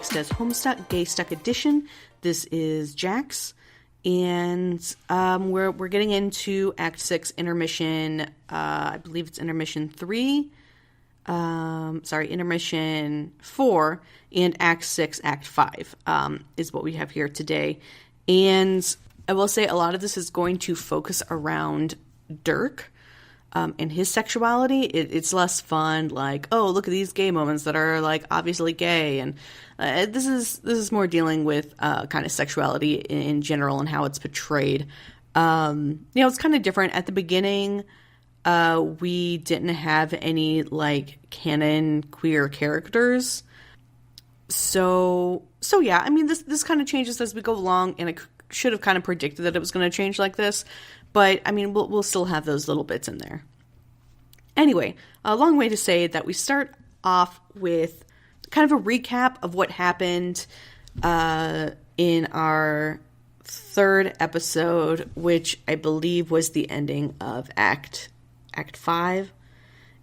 Jax Does Homestuck, Gaystuck edition. This is Jax, and we're getting into Act 6 intermission. I believe it's intermission 3. Intermission 4 and Act 6, Act 5 is what we have here today. And I will say a lot of this is going to focus around Dirk and his sexuality. It's less fun, like, oh, look at these gay moments that are, like, obviously gay. And this is more dealing with kind of sexuality in general and how it's portrayed. It's kind of different. At the beginning, we didn't have any, like, canon queer characters. So yeah, I mean, this kind of changes as we go along, and I should have kind of predicted that it was going to change like this. But, I mean, we'll still have those little bits in there. Anyway, a long way to say that we start off with kind of a recap of what happened in our third episode, which I believe was the ending of Act 5.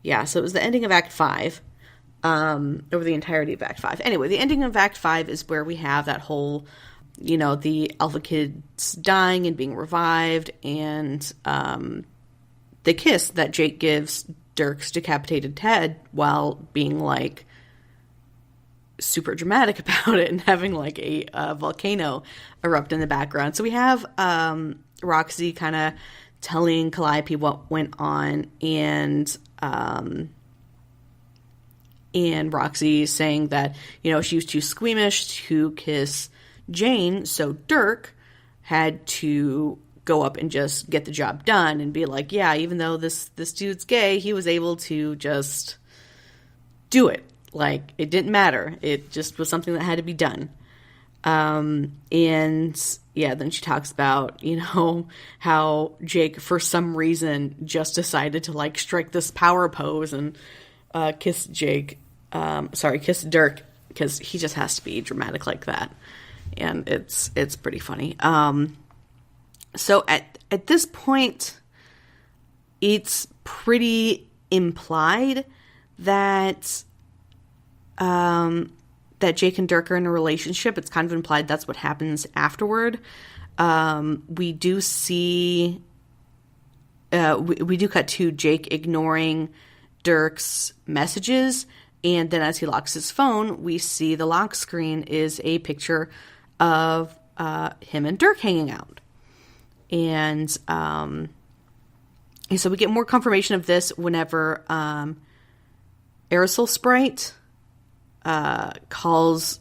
Yeah, so it was the ending of Act 5, over the entirety of Act 5. Anyway, the ending of Act 5 is where we have that whole, the alpha kids dying and being revived, and the kiss that Jake gives Dirk's decapitated head while being, like, super dramatic about it and having, like, a volcano erupt in the background. So we have Roxy kind of telling Calliope what went on, and Roxy saying that, she was too squeamish to kiss Jane, so Dirk had to go up and just get the job done and be like, yeah, even though this dude's gay, he was able to just do it. Like, it didn't matter. It just was something that had to be done. And yeah, then she talks about, how Jake, for some reason, just decided to, like, strike this power pose and kiss Dirk, because he just has to be dramatic like that. And it's pretty funny. So at this point, it's pretty implied that Jake and Dirk are in a relationship. It's kind of implied that's what happens afterward. We do see, we do cut to Jake ignoring Dirk's messages, and then as he locks his phone, we see the lock screen is a picture of him and Dirk hanging out. And so we get more confirmation of this whenever Aerosol Sprite calls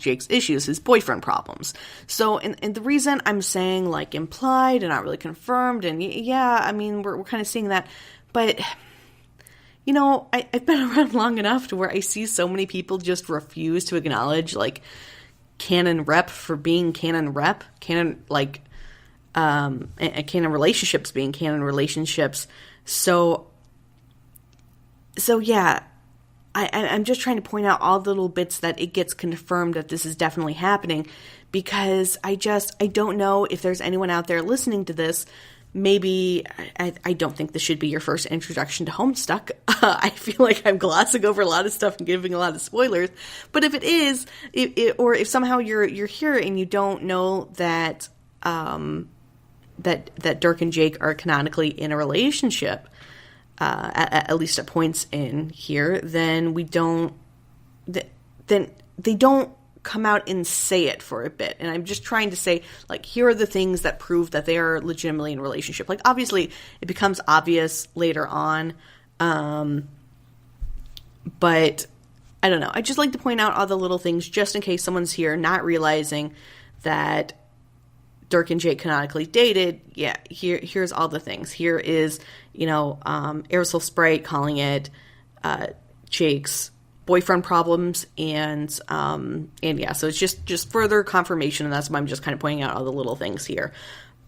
Jake's issues his boyfriend problems. So, and the reason I'm saying, like, implied and not really confirmed, and yeah, I mean, we're kind of seeing that, but, I've been around long enough to where I see so many people just refuse to acknowledge, like, canon rep for being canon rep, canon, like, and canon relationships being canon relationships. So yeah, I'm just trying to point out all the little bits that it gets confirmed that this is definitely happening, because I don't know if there's anyone out there listening to this. Maybe, I don't think this should be your first introduction to Homestuck. I feel like I'm glossing over a lot of stuff and giving a lot of spoilers. But if it is, or if somehow you're here and you don't know that that Dirk and Jake are canonically in a relationship, at least at points in here, then then they don't come out and say it for a bit. And I'm just trying to say, like, here are the things that prove that they are legitimately in a relationship. Like, obviously, it becomes obvious later on, but I don't know. I just like to point out all the little things just in case someone's here not realizing that Dirk and Jake canonically dated. Yeah, here's all the things. Here is, Aerosol Sprite calling it Jake's boyfriend problems, and yeah, so it's just further confirmation, and that's why I'm just kind of pointing out all the little things here.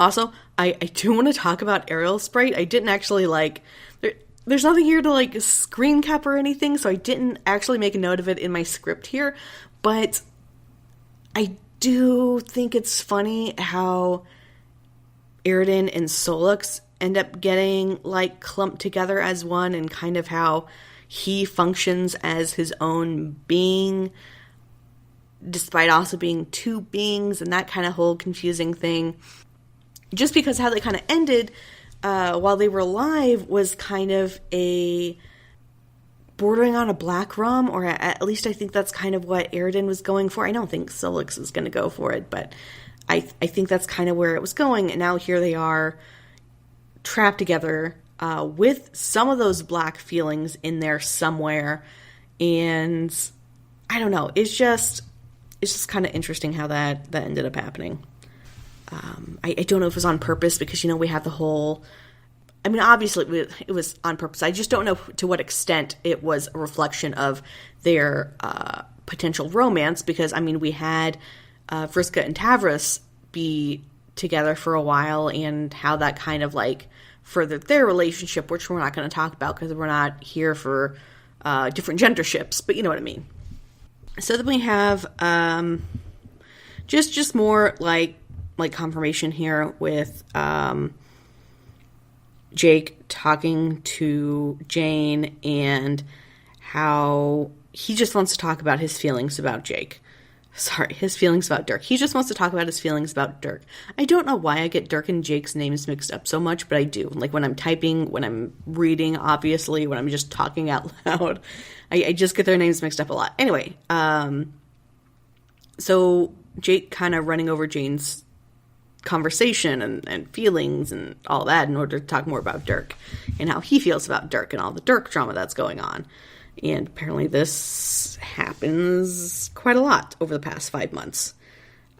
Also, I do want to talk about Aerosol Sprite. I didn't actually, like, there's nothing here to, like, screen cap or anything, so I didn't actually make a note of it in my script here, but I do think it's funny how Aridin and Solux end up getting, like, clumped together as one, and kind of how he functions as his own being, despite also being two beings, and that kind of whole confusing thing. Just because how they kind of ended while they were alive was kind of a bordering on a black rum, or at least I think that's kind of what Aridin was going for. I don't think Solix is going to go for it, but I think that's kind of where it was going. And now here they are, trapped together with some of those black feelings in there somewhere. And I don't know. It's just kind of interesting how that ended up happening. I don't know if it was on purpose because, we have the whole... I mean, obviously it was on purpose. I just don't know to what extent it was a reflection of their potential romance because, we had Vriska and Tavros be together for a while and how that kind of furthered their relationship, which we're not going to talk about because we're not here for different gender ships, but you know what I mean. So then we have just more like confirmation here with Jake talking to Jane and how he just wants to talk about his feelings about his feelings about Dirk. He just wants to talk about his feelings about Dirk. I don't know why I get Dirk and Jake's names mixed up so much, but I do. When I'm typing, when I'm reading, obviously, when I'm just talking out loud, I just get their names mixed up a lot. Anyway, so Jake kind of running over Jane's conversation and feelings and all that in order to talk more about Dirk and how he feels about Dirk and all the Dirk drama that's going on. And apparently this happens quite a lot over the past 5 months.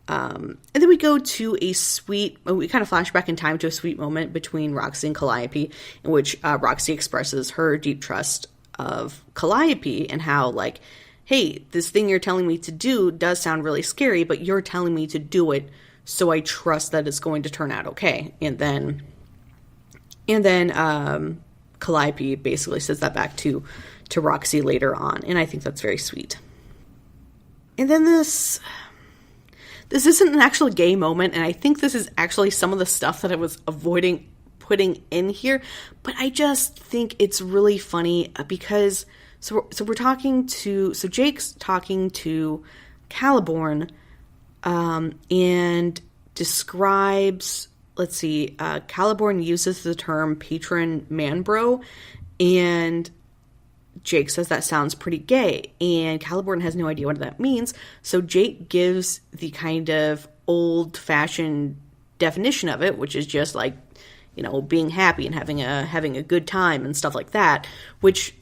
And then we go to we kind of flash back in time to a sweet moment between Roxy and Calliope in which Roxy expresses her deep trust of Calliope and how hey, this thing you're telling me to do does sound really scary, but you're telling me to do it, so I trust that it's going to turn out okay. And then Calliope basically says that back to Roxy later on, and I think that's very sweet. And then this isn't an actual gay moment, and I think this is actually some of the stuff that I was avoiding putting in here, but I just think it's really funny because Jake's talking to Caliborn and describes, Caliborn uses the term patron man bro, and Jake says that sounds pretty gay, and Caliborn has no idea what that means, so Jake gives the kind of old-fashioned definition of it, which is just being happy and having a good time and stuff like that, which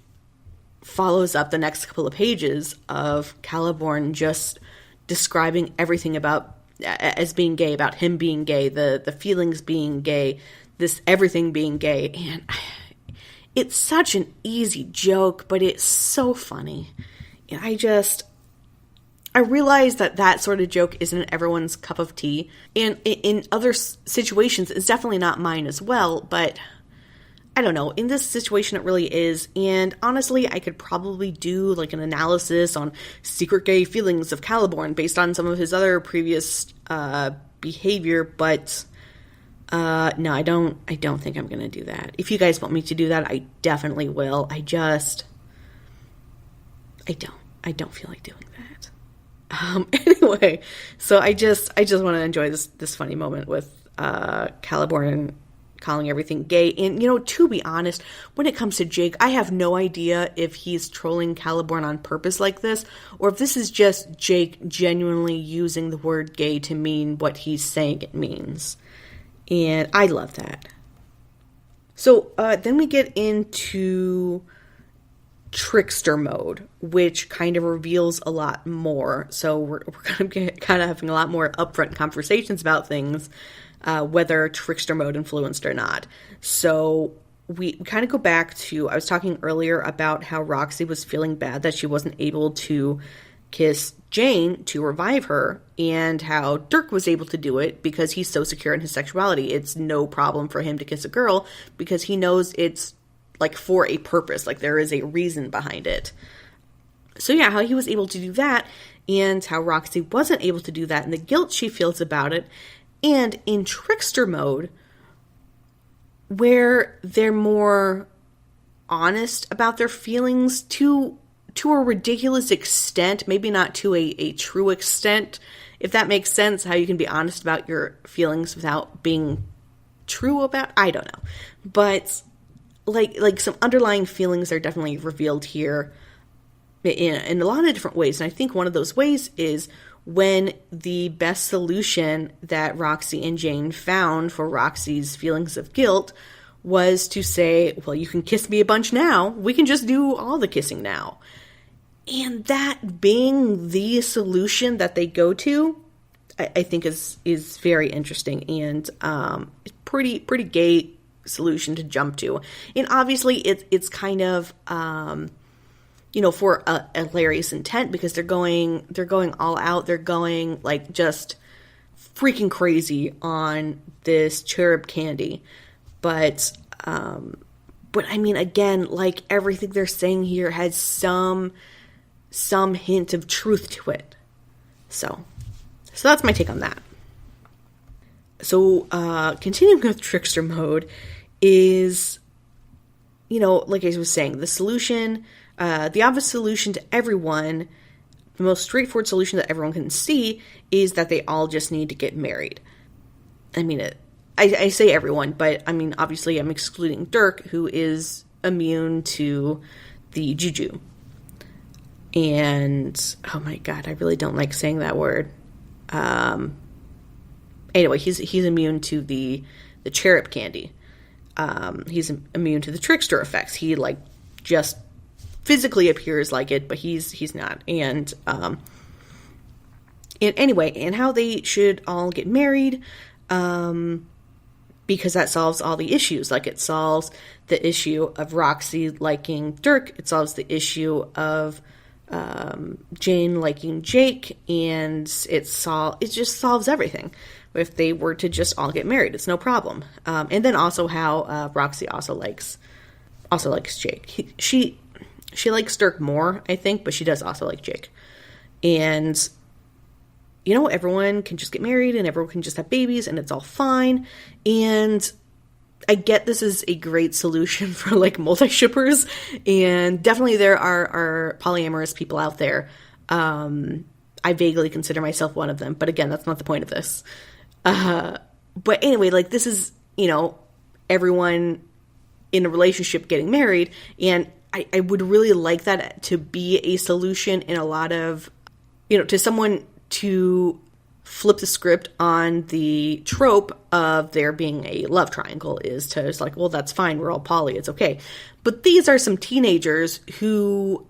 follows up the next couple of pages of Caliborn just describing everything about as being gay, about him being gay, the feelings being gay, this everything being gay, and it's such an easy joke, but it's so funny. And I realize that sort of joke isn't everyone's cup of tea, and in other situations, it's definitely not mine as well, but I don't know, in this situation it really is, and honestly, I could probably do an analysis on secret gay feelings of Caliborn based on some of his other previous behavior, but no, I don't think I'm going to do that. If you guys want me to do that, I definitely will. I don't feel like doing that. Anyway, so I just want to enjoy this funny moment with Caliborn calling everything gay. And, to be honest, when it comes to Jake, I have no idea if he's trolling Caliborn on purpose like this, or if this is just Jake genuinely using the word gay to mean what he's saying it means. And I love that. So then we get into trickster mode, which kind of reveals a lot more. So we're going to kind of having a lot more upfront conversations about things, whether trickster mode influenced or not. So we kind of go back to, I was talking earlier about how Roxy was feeling bad that she wasn't able to kiss Jane to revive her, and how Dirk was able to do it because he's so secure in his sexuality. It's no problem for him to kiss a girl because he knows it's for a purpose, there is a reason behind it. So yeah, how he was able to do that, and how Roxy wasn't able to do that, and the guilt she feels about it. And in trickster mode, where they're more honest about their feelings to a ridiculous extent, maybe not to a true extent, if that makes sense, how you can be honest about your feelings without being true about, I don't know. But like some underlying feelings are definitely revealed here in a lot of different ways. And I think one of those ways is when the best solution that Roxy and Jane found for Roxy's feelings of guilt was to say, well, you can kiss me a bunch now. We can just do all the kissing now. And that being the solution that they go to, I think is very interesting and pretty gay solution to jump to. And obviously it's kind of for a hilarious intent, because they're going all out. They're going like just freaking crazy on this cherub candy. But I mean, again, like everything they're saying here has some hint of truth to it. So that's my take on that. So continuing with trickster mode is, like I was saying, the solution, the obvious solution to everyone, the most straightforward solution that everyone can see is that they all just need to get married. I mean, I say everyone, but I mean, obviously I'm excluding Dirk, who is immune to the juju. And, oh my god, I really don't like saying that word. Anyway, he's immune to the cherub candy. He's immune to the trickster effects. He, like, just physically appears like it, but he's not. And anyway, and how they should all get married, because that solves all the issues. Like, it solves the issue of Roxy liking Dirk. It solves the issue of Jane liking Jake, and it just solves everything. If they were to just all get married, it's no problem. And then also how Roxy also likes Jake. She likes Dirk more, I think, but she does also like Jake. And everyone can just get married and everyone can just have babies and it's all fine. And I get this is a great solution for like multi-shippers, and definitely there are polyamorous people out there. I vaguely consider myself one of them, but again, that's not the point of this. But anyway, like this is, everyone in a relationship getting married, and I would really like that to be a solution in a lot of, to someone to flip the script on the trope of there being a love triangle, is to just like, well, that's fine, we're all poly, it's okay. But these are some teenagers who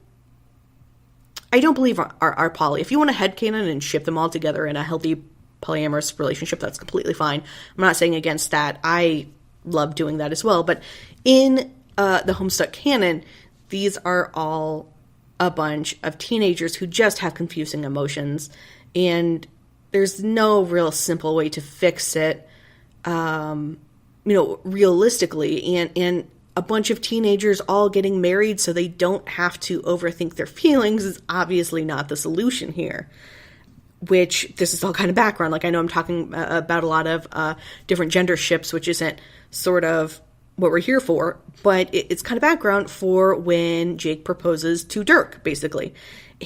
I don't believe are poly. If you want to headcanon and ship them all together in a healthy polyamorous relationship, that's completely fine. I'm not saying against that. I love doing that as well. But in the Homestuck canon, these are all a bunch of teenagers who just have confusing emotions, and there's no real simple way to fix it, realistically. And a bunch of teenagers all getting married so they don't have to overthink their feelings is obviously not the solution here. Which, this is all kind of background. Like, I know I'm talking about a lot of different gender ships, which isn't sort of what we're here for, but it's kind of background for when Jake proposes to Dirk, basically.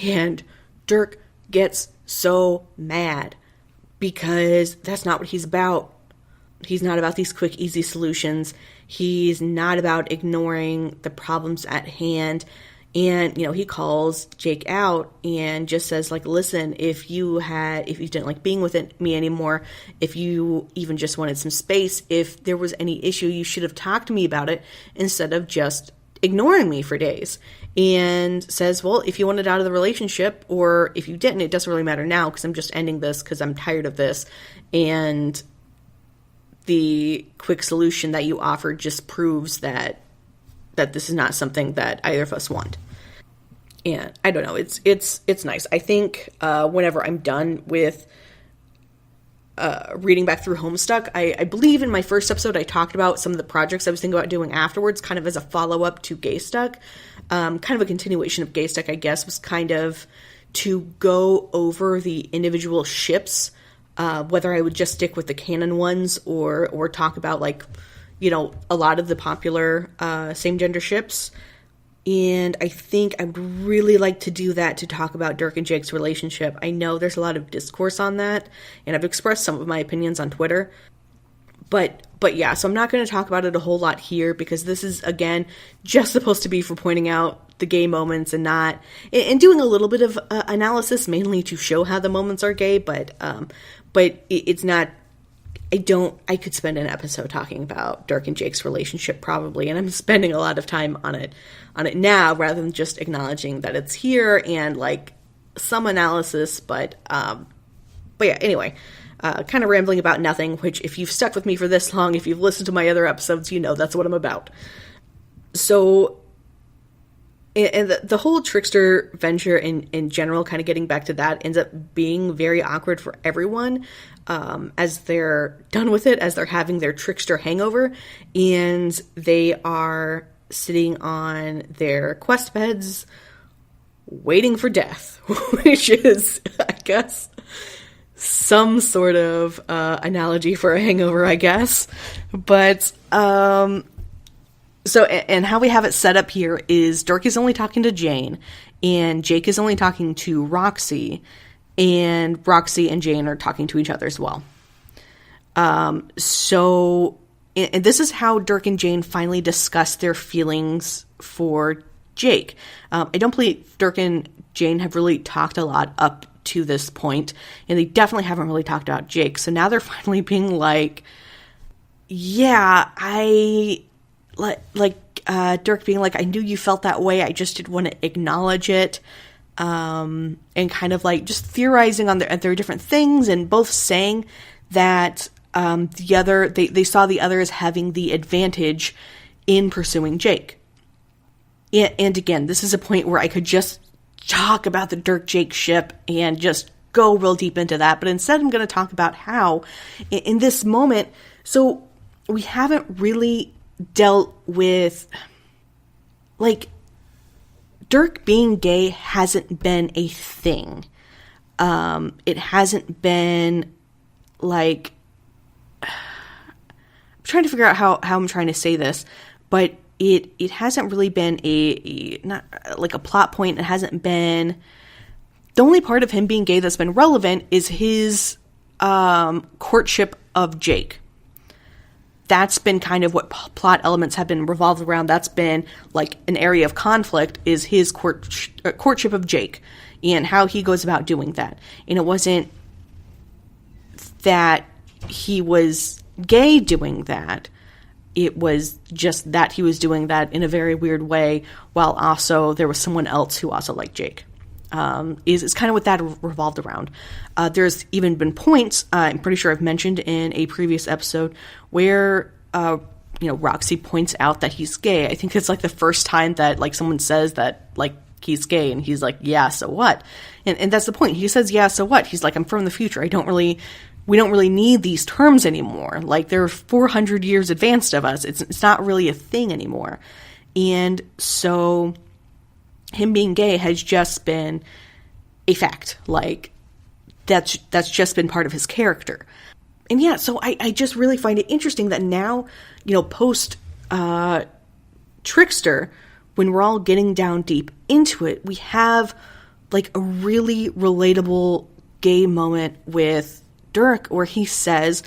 And Dirk gets so mad because that's not what he's about. He's not about these quick, easy solutions. He's not about ignoring the problems at hand. And, he calls Jake out and just says, like, listen, if you didn't like being with me anymore, if you even just wanted some space, if there was any issue, you should have talked to me about it instead of just ignoring me for days. And says, well, if you wanted out of the relationship, or if you didn't, it doesn't really matter now because I'm just ending this because I'm tired of this. And the quick solution that you offered just proves that this is not something that either of us want. And I don't know, it's nice. I think whenever I'm done with reading back through Homestuck, I believe in my first episode I talked about some of the projects I was thinking about doing afterwards, kind of as a follow-up to Gaystuck. Kind of a continuation of Gaystuck, I guess, was kind of to go over the individual ships, whether I would just stick with the canon ones or talk about, like, a lot of the popular same-gender ships. And I think I would really like to do that, to talk about Dirk and Jake's relationship. I know there's a lot of discourse on that, and I've expressed some of my opinions on Twitter. But yeah, so I'm not going to talk about it a whole lot here, because this is, again, just supposed to be for pointing out the gay moments and doing a little bit of analysis, mainly to show how the moments are gay, but it's not. I could spend an episode talking about Dirk and Jake's relationship probably, and I'm spending a lot of time on it now, rather than just acknowledging that it's here and like some analysis, but yeah, anyway, kind of rambling about nothing, which if you've stuck with me for this long, if you've listened to my other episodes, that's what I'm about. So, and the whole trickster venture in general, kind of getting back to that, ends up being very awkward for everyone as they're done with it, as they're having their trickster hangover, and they are sitting on their quest beds waiting for death, which is, I guess, some sort of analogy for a hangover, I guess. But so, and how we have it set up here is Dirk is only talking to Jane, and Jake is only talking to Roxy, and Roxy and Jane are talking to each other as well. So, and this is how Dirk and Jane finally discuss their feelings for Jake. I don't believe Dirk and Jane have really talked a lot up to this point, and they definitely haven't really talked about Jake. So now they're finally being like, yeah, Dirk being like, I knew you felt that way, I just didn't want to acknowledge it, and kind of like just theorizing on their different things, and both saying that they saw the other as having the advantage in pursuing Jake. And again, this is a point where I could just talk about the Dirk-Jake ship and just go real deep into that, but instead I'm going to talk about how in this moment, so we haven't really dealt with, like, Dirk being gay hasn't been a thing. It hasn't been, like, I'm trying to figure out how I'm trying to say this, but it hasn't really been not like a plot point. It hasn't been, the only part of him being gay that's been relevant is his courtship of Jake. That's been kind of what plot elements have been revolved around. That's been like an area of conflict, is his courtship of Jake and how he goes about doing that. And it wasn't that he was gay doing that. It was just that he was doing that in a very weird way, while also there was someone else who also liked Jake. Is kind of what that revolved around. There's even been points, I'm pretty sure I've mentioned in a previous episode, where, Roxy points out that he's gay. I think it's like the first time that like someone says that like he's gay, and he's like, yeah, so what? And that's the point. He says, yeah, so what? He's like, I'm from the future. We don't really need these terms anymore. Like, they're 400 years advanced of us. It's not really a thing anymore. And so him being gay has just been a fact. Like, that's just been part of his character. And yeah, so I just really find it interesting that now, post Trickster, when we're all getting down deep into it, we have like a really relatable gay moment with Dirk, where he says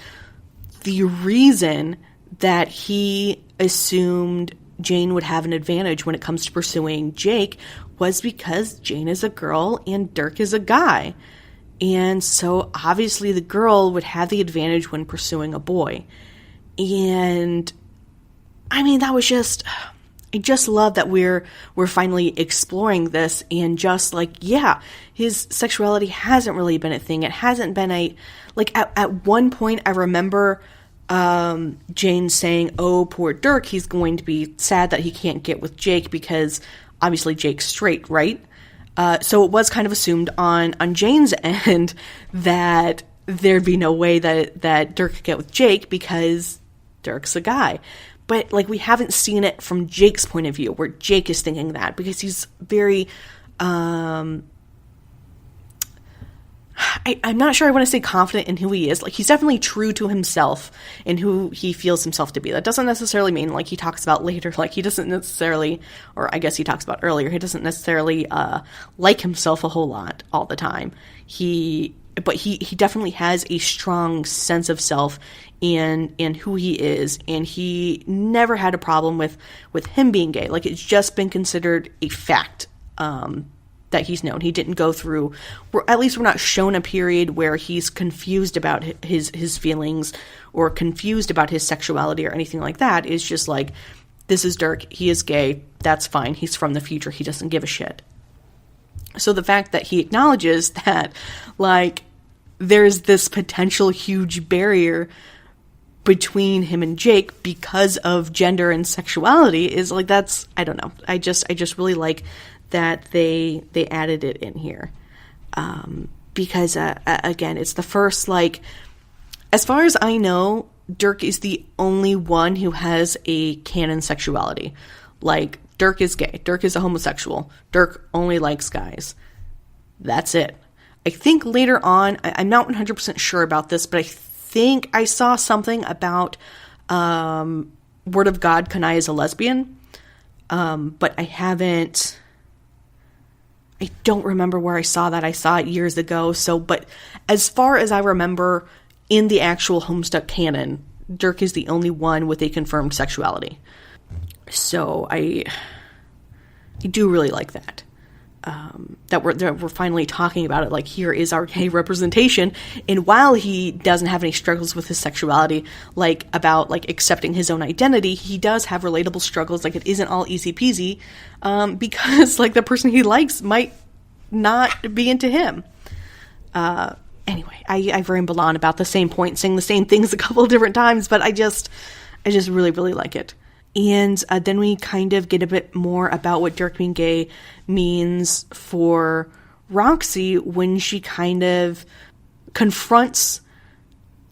the reason that he assumed Jane would have an advantage when it comes to pursuing Jake was because Jane is a girl and Dirk is a guy. And so obviously the girl would have the advantage when pursuing a boy. And I mean, that was just, I just love that we're finally exploring this, and just like, yeah, his sexuality hasn't really been a thing. It hasn't been at one point I remember Jane saying, oh, poor Dirk, he's going to be sad that he can't get with Jake because obviously Jake's straight, right? So it was kind of assumed on Jane's end that there'd be no way that Dirk could get with Jake because Dirk's a guy. But, like, we haven't seen it from Jake's point of view, where Jake is thinking that, because he's very, I'm not sure I want to say confident in who he is. Like, he's definitely true to himself and who he feels himself to be. That doesn't necessarily mean, like he talks about later, like he doesn't necessarily, or I guess he talks about earlier, he doesn't necessarily like himself a whole lot all the time. But he definitely has a strong sense of self and who he is, and he never had a problem with him being gay. Like, it's just been considered a fact that he's known. He didn't go through, at least we're not shown a period where he's confused about his feelings or confused about his sexuality or anything like that. It's just like, this is Dirk, he is gay, that's fine, he's from the future, he doesn't give a shit. So the fact that he acknowledges that, like, there's this potential huge barrier between him and Jake because of gender and sexuality is like, that's, I don't know. I just really like that they added it in here. Because, again, it's the first, like, as far as I know, Dirk is the only one who has a canon sexuality. Like, Dirk is gay. Dirk is a homosexual. Dirk only likes guys. That's it. I think later on, I'm not 100% sure about this, but I think I saw something about Word of God, Kanai is a lesbian. But I don't remember where I saw that. I saw it years ago. So, but as far as I remember, in the actual Homestuck canon, Dirk is the only one with a confirmed sexuality. So I do really like that. That we're finally talking about it. Like, here is our gay representation. And while he doesn't have any struggles with his sexuality, like, about, like, accepting his own identity, he does have relatable struggles. Like, it isn't all easy peasy, because, like, the person he likes might not be into him. Anyway, I've rambled on about the same point, saying the same things a couple of different times, but I just really, really like it. And then we kind of get a bit more about what Dirk being gay means for Roxy when she kind of confronts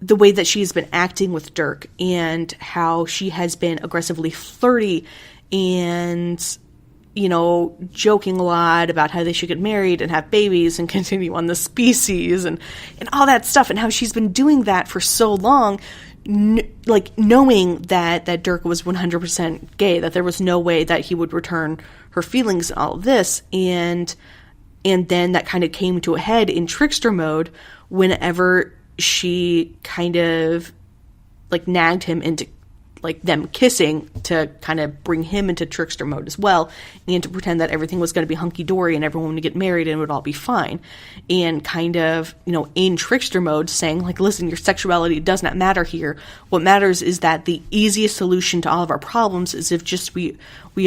the way that she's been acting with Dirk and how she has been aggressively flirty and, you know, joking a lot about how they should get married and have babies and continue on the species and all that stuff, and how she's been doing that for so long, like, knowing that Dirk was 100% gay, that there was no way that he would return her feelings and all of this, and then that kind of came to a head in trickster mode whenever she kind of, like, nagged him into, like, them kissing to kind of bring him into trickster mode as well, and to pretend that everything was going to be hunky-dory and everyone would get married and it would all be fine. And kind of, you know, in trickster mode saying, like, listen, your sexuality does not matter here. What matters is that the easiest solution to all of our problems is if just we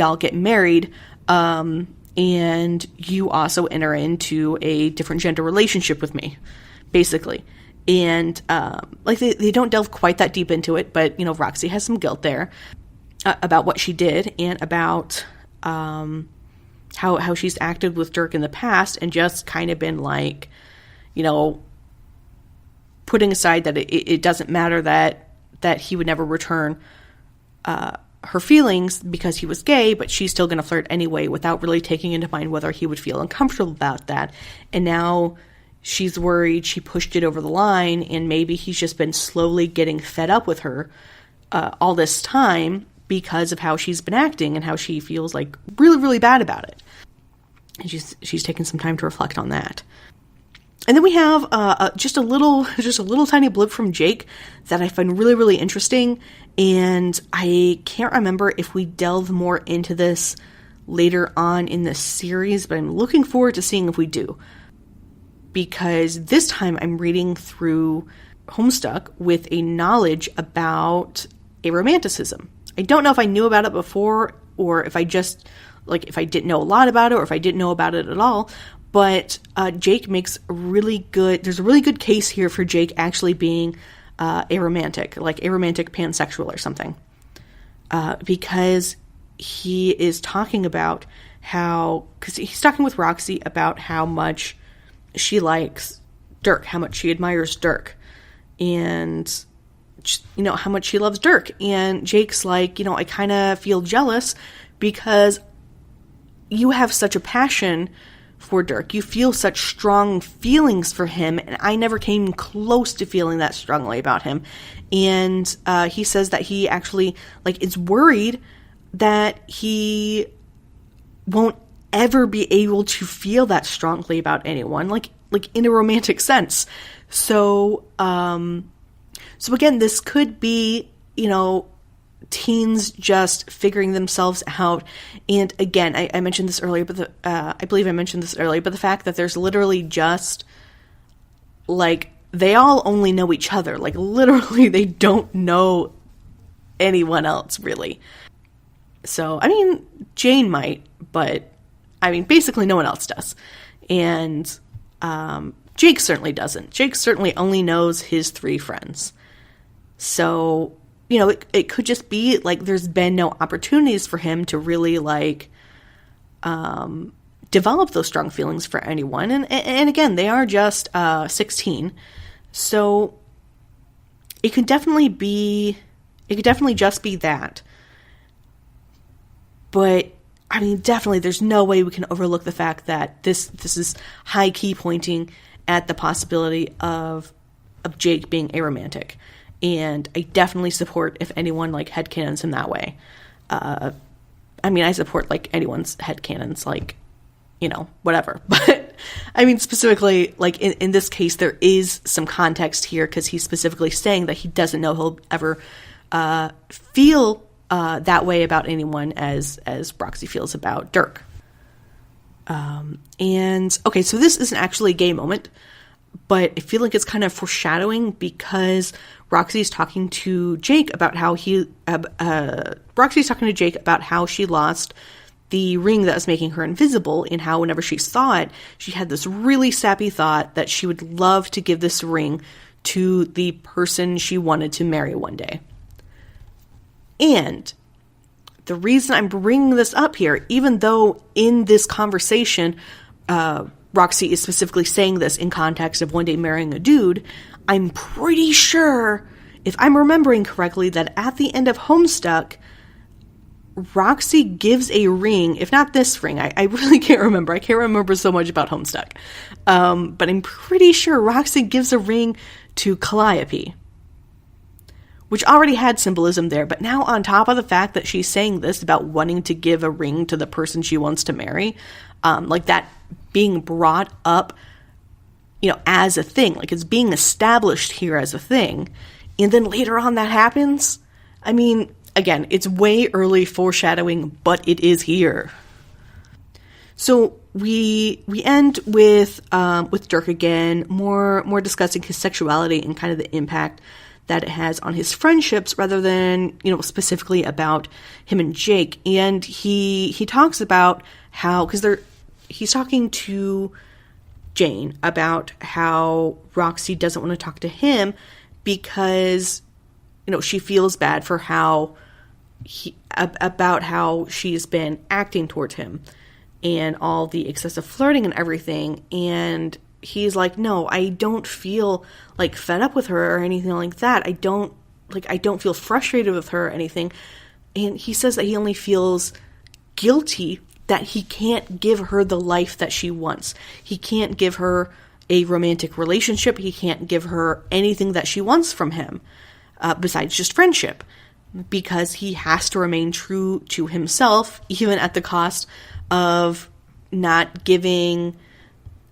all get married, and you also enter into a different gender relationship with me, basically. And, like, they don't delve quite that deep into it, but, you know, Roxy has some guilt there about what she did and about how she's acted with Dirk in the past, and just kind of been, like, you know, putting aside that it doesn't matter that he would never return her feelings because he was gay, but she's still going to flirt anyway without really taking into mind whether he would feel uncomfortable about that. And now she's worried she pushed it over the line, and maybe he's just been slowly getting fed up with her all this time because of how she's been acting and how she feels, like, really, really bad about it. And she's taken some time to reflect on that. And then we have just a little tiny blip from Jake that I find really, really interesting. And I can't remember if we delve more into this later on in the series, but I'm looking forward to seeing if we do. Because this time I'm reading through Homestuck with a knowledge about aromanticism. I don't know if I knew about it before, or if I just, like, if I didn't know a lot about it, or if I didn't know about it at all. But Jake makes there's a really good case here for Jake actually being aromantic, like aromantic pansexual or something. Because he is talking about because he's talking with Roxy about how much she likes Dirk, how much she admires Dirk, and, you know, how much she loves Dirk. And Jake's like, you know, I kind of feel jealous because you have such a passion for Dirk. You feel such strong feelings for him, and I never came close to feeling that strongly about him. And he says that he actually, like, is worried that he won't ever be able to feel that strongly about anyone, like in a romantic sense. So again, this could be, teens just figuring themselves out. And again, I mentioned this earlier, but I believe I mentioned this earlier, but the fact that there's literally just, like, they all only know each other. Like, literally, they don't know anyone else, really. So, I mean, Jane might, but, I mean, basically no one else does. And Jake certainly doesn't. Jake certainly only knows his 3 friends. So, it could just be, like, there's been no opportunities for him to really, like, develop those strong feelings for anyone. And again, they are just 16. So it could definitely just be that. But, I mean, definitely there's no way we can overlook the fact that this is high key pointing at the possibility of Jake being aromantic. And I definitely support if anyone, like, headcanons him that way. I mean, I support, like, anyone's headcanons, like, whatever. But, I mean, specifically, like, in this case, there is some context here, because he's specifically saying that he doesn't know he'll ever feel that way about anyone as Roxy feels about Dirk. And, okay, so this isn't actually a gay moment, but I feel like it's kind of foreshadowing, because Roxy's talking to Jake about how she lost the ring that was making her invisible, and how whenever she saw it, she had this really sappy thought that she would love to give this ring to the person she wanted to marry one day. And the reason I'm bringing this up here, even though in this conversation, Roxy is specifically saying this in context of one day marrying a dude, I'm pretty sure, if I'm remembering correctly, that at the end of Homestuck, Roxy gives a ring, if not this ring, I really can't remember. I can't remember so much about Homestuck. But I'm pretty sure Roxy gives a ring to Calliope, which already had symbolism there. But now, on top of the fact that she's saying this about wanting to give a ring to the person she wants to marry, like that being brought up, as a thing, like it's being established here as a thing, and then later on that happens. I mean, again, it's way early foreshadowing, but it is here. So we end with Dirk again, more discussing his sexuality and kind of the impact that it has on his friendships, rather than, specifically about him and Jake. And he talks about how, because he's talking to Jane about how Roxy doesn't want to talk to him because, she feels bad for about how she's been acting towards him and all the excessive flirting and everything. And he's like, no, I don't feel, like, fed up with her or anything like that. I don't feel frustrated with her or anything. And he says that he only feels guilty that he can't give her the life that she wants. He can't give her a romantic relationship. He can't give her anything that she wants from him, besides just friendship, because he has to remain true to himself, even at the cost of not giving,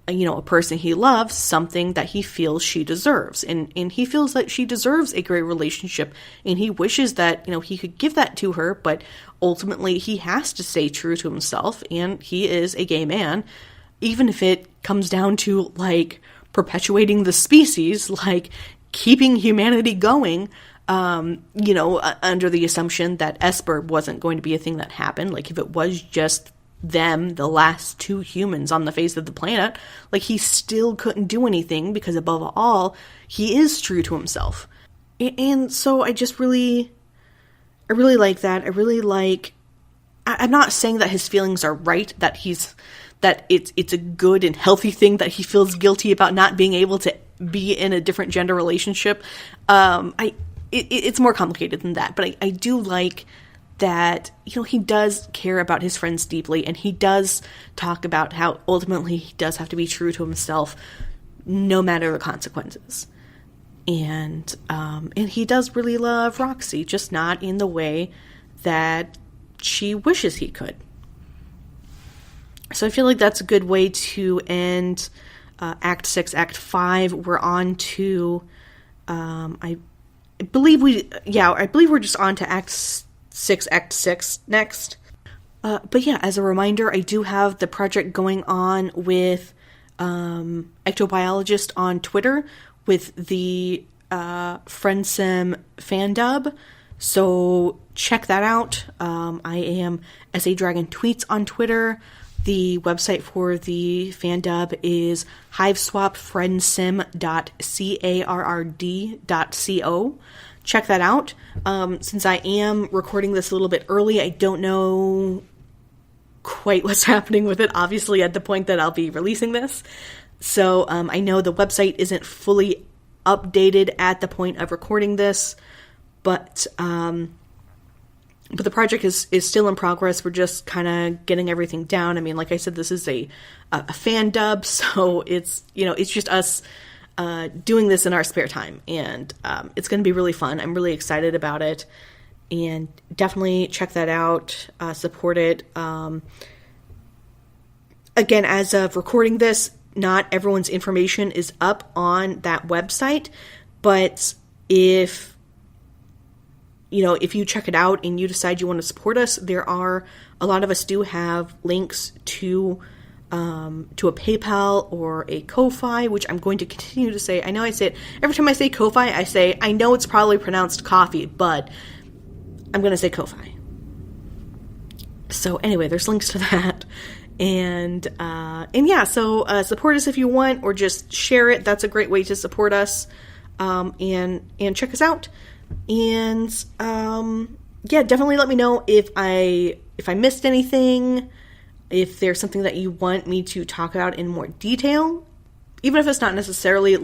a person he loves something that he feels she deserves. And he feels that she deserves a great relationship, and he wishes that, he could give that to her, but ultimately he has to stay true to himself, and he is a gay man, even if it comes down to, like, perpetuating the species, like, keeping humanity going, under the assumption that Esper wasn't going to be a thing that happened. Like, if it was just them, the last 2 humans on the face of the planet, like, he still couldn't do anything, because above all, he is true to himself. And so I really like that. I'm not saying that his feelings are right, that it's a good and healthy thing that he feels guilty about not being able to be in a different gender relationship. It's more complicated than that, but I do like that, he does care about his friends deeply, and he does talk about how ultimately he does have to be true to himself no matter the consequences. And he does really love Roxy, just not in the way that she wishes he could. So I feel like that's a good way to end Act 6, Act 5. We're on to, I believe we're just on to Act 6, Act 6 next. But yeah, as a reminder, I do have the project going on with Ectobiologist on Twitter with the Friendsim fan dub. So check that out. I am SA Dragon Tweets on Twitter. The website for the fan dub is hiveswapfriendsim.carrd.co. Check that out. Since I am recording this a little bit early, I don't know quite what's happening with it, obviously, at the point that I'll be releasing this. So I know the website isn't fully updated at the point of recording this, but the project is still in progress. We're just kind of getting everything down. I mean, like I said, this is a fan dub, so it's just us doing this in our spare time, and it's going to be really fun. I'm really excited about it, and definitely check that out. Support it. Again, as of recording this, not everyone's information is up on that website, but if you check it out and you decide you want to support us, a lot of us do have links to a PayPal or a Ko-Fi, which I'm going to continue to say. I know I say it every time I say Ko-Fi. I know it's probably pronounced coffee, but I'm going to say Ko-Fi. So anyway, there's links to that. And yeah, so support us if you want, or just share it. That's a great way to support us. And check us out. And yeah, definitely let me know if I missed anything, if there's something that you want me to talk about in more detail, even if it's not necessarily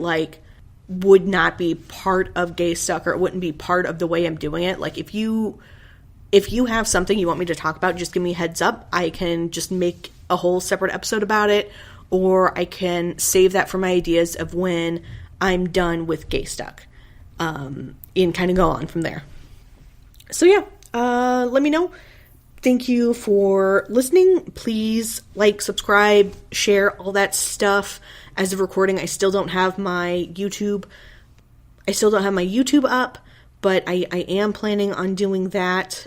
would not be part of Gaystuck, or it wouldn't be part of the way I'm doing it. Like, if you have something you want me to talk about, just give me a heads up. I can just make a whole separate episode about it, or I can save that for my ideas of when I'm done with Gaystuck, and kind of go on from there. So yeah, let me know. Thank you for listening. Please subscribe, share, all that stuff. As of recording, I still don't have my YouTube up, but I am planning on doing that.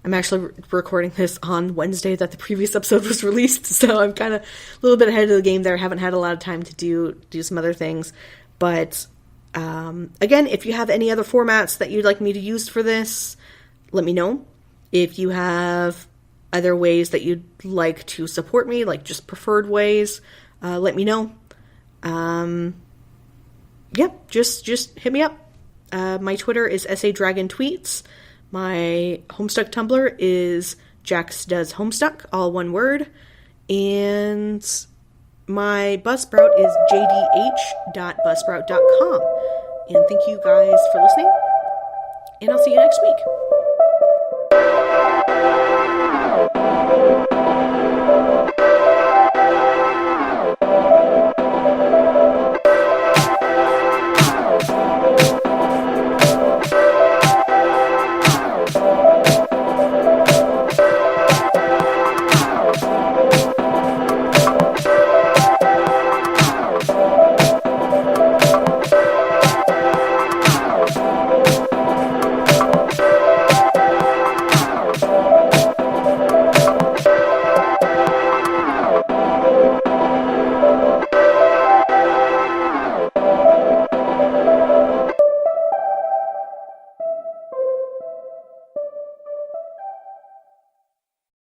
I'm actually recording this on Wednesday that the previous episode was released, so I'm kind of a little bit ahead of the game there. I haven't had a lot of time to do some other things. But again, if you have any other formats that you'd like me to use for this, let me know. If you have other ways that you'd like to support me, just preferred ways, let me know. Yeah, just hit me up. My Twitter is SA Dragon Tweets. My Homestuck Tumblr is Jax Does Homestuck, all one word. And my Buzzsprout is jdh.buzzsprout.com. And thank you guys for listening. And I'll see you next week.